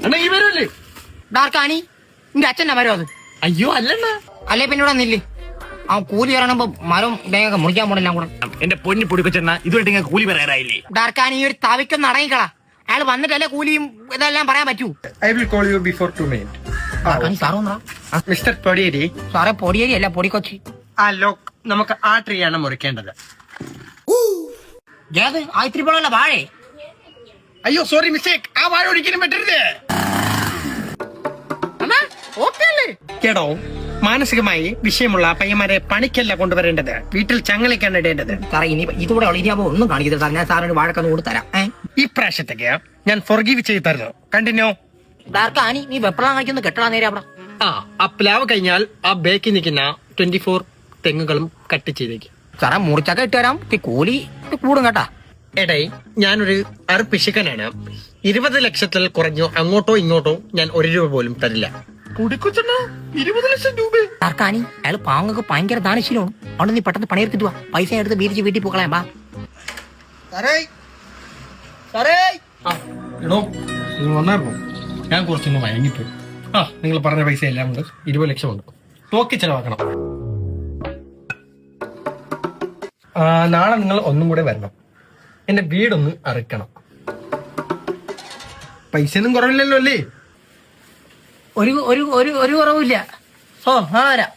അണ്ണാ ഈ വരുമല്ലേ? ഡാർക്കാണി നിന്റെ അച്ഛനാ മരം അത്? അയ്യോ അല്ലണ്ണ. അല്ലേ പിന്നെ ഇവിടെ നില്ല്. അവൻ കൂലി പറയണമ്പോ മരം ഇടയൊക്കെ മുറിക്കാൻ പോണെല്ലാം കൂടെ. എന്റെ പൊന്നി പൊടിക്കൊച്ചെണ്ണ ഇതുമായിട്ട് ഇങ്ങനെ കൂലി പറയാറായില്ലേ? ഡാർക്കാണി ഒരു തവിക്കൊന്ന് അടങ്ങിക്കളാ. അയാൾ വന്നിട്ടല്ലേ കൂലിയും ഇതെല്ലാം പറയാൻ പറ്റൂ. I will call you before 2 minutes. ഡാർക്കാണി sir വന്നോ? മിസ്റ്റർ പൊടിയേരി, സാറേ പൊടിയേരി അല്ല പൊടിക്കൊച്ചി. ആ ലോക്ക് നമുക്ക് ആ ട്രീ ആണ് മുറിക്കേണ്ടത്. ഏത് ആ ഇത്തിരി പോലുള്ള വാഴേ? അയ്യോ സോറി മിസ്റ്റേക്ക്, ആ വാഴ ഒരിക്കലും പറ്റരുത്. കേടോ, മാനസികമായി വിഷയമുള്ള പയ്യന്മാരെ പണിക്കല്ല കൊണ്ടുവരേണ്ടത്, വീട്ടിൽ ചങ്ങലയ്ക്കാണ് ഇടേണ്ടത്. സാറേ ഇനി ഇതുകൂടെ ഇനിയാവോ ഒന്നും കാണിക്കരുത് സാർ. ഞാൻ സാറിന് വാഴക്കൊന്ന് കൊടുത്തരാം. ഈ പ്രാവശ്യത്തേക്ക് ഞാൻ ഫോർഗീവ് ചെയ്ത് തരുന്നു. കണ്ടിന്യൂ. ഡാർക്കാണി നീ വെപ്പളാൻ കാണിക്കൊന്ന് കെട്ടടാ നേരെ അവിടെ. ആ പ്ലാവ് കഴിഞ്ഞാൽ ആ ബേക്കിൽ നിൽക്കുന്ന 24 തെങ്ങുകളും കട്ട് ചെയ്തേക്ക്. സാറേ മുറിച്ചൊക്കെ ഇട്ട് തരാം. കൂലി കൂടും കേട്ടാ. എടേ, ഞാനൊരു പിശുക്കനാണ്. 20 ലക്ഷത്തിൽ കുറഞ്ഞോ അങ്ങോട്ടോ ഇങ്ങോട്ടോ ഞാൻ 1 രൂപ പോലും തരില്ല. പൊടിക്കൊച്ചെണ്ണ 20 ലക്ഷം രൂപ. ഡാർക്കാണി അയാൾ പാവങ്ങൾക്ക് ഭയങ്കര ദാനശീലമാണ്. അവിടെ നീ പെട്ടെന്ന് പണിയെടുത്തിട്ട് വാ. പൈസ എടുത്ത് വീതിച്ച് വീട്ടിൽ പോക്കളയാ. ബാ എടോ, നിങ്ങൾ വന്നായിരുന്നു. ഞാൻ കുറച്ചൊന്ന് വഴങ്ങിപ്പോയി. നിങ്ങൾ പറഞ്ഞ പൈസ എല്ലാം ഉണ്ട്. 20 ലക്ഷം ഉണ്ട്. നോക്കി ചെലവാക്കണം. നാളെ നിങ്ങൾ ഒന്നും കൂടെ വരണം. എന്റെ വീടൊന്ന് അറുക്കണം. പൈസ ഒന്നും കുറവില്ലല്ലോ അല്ലേ? ഒരു കുറവില്ല. ഓ വരാം.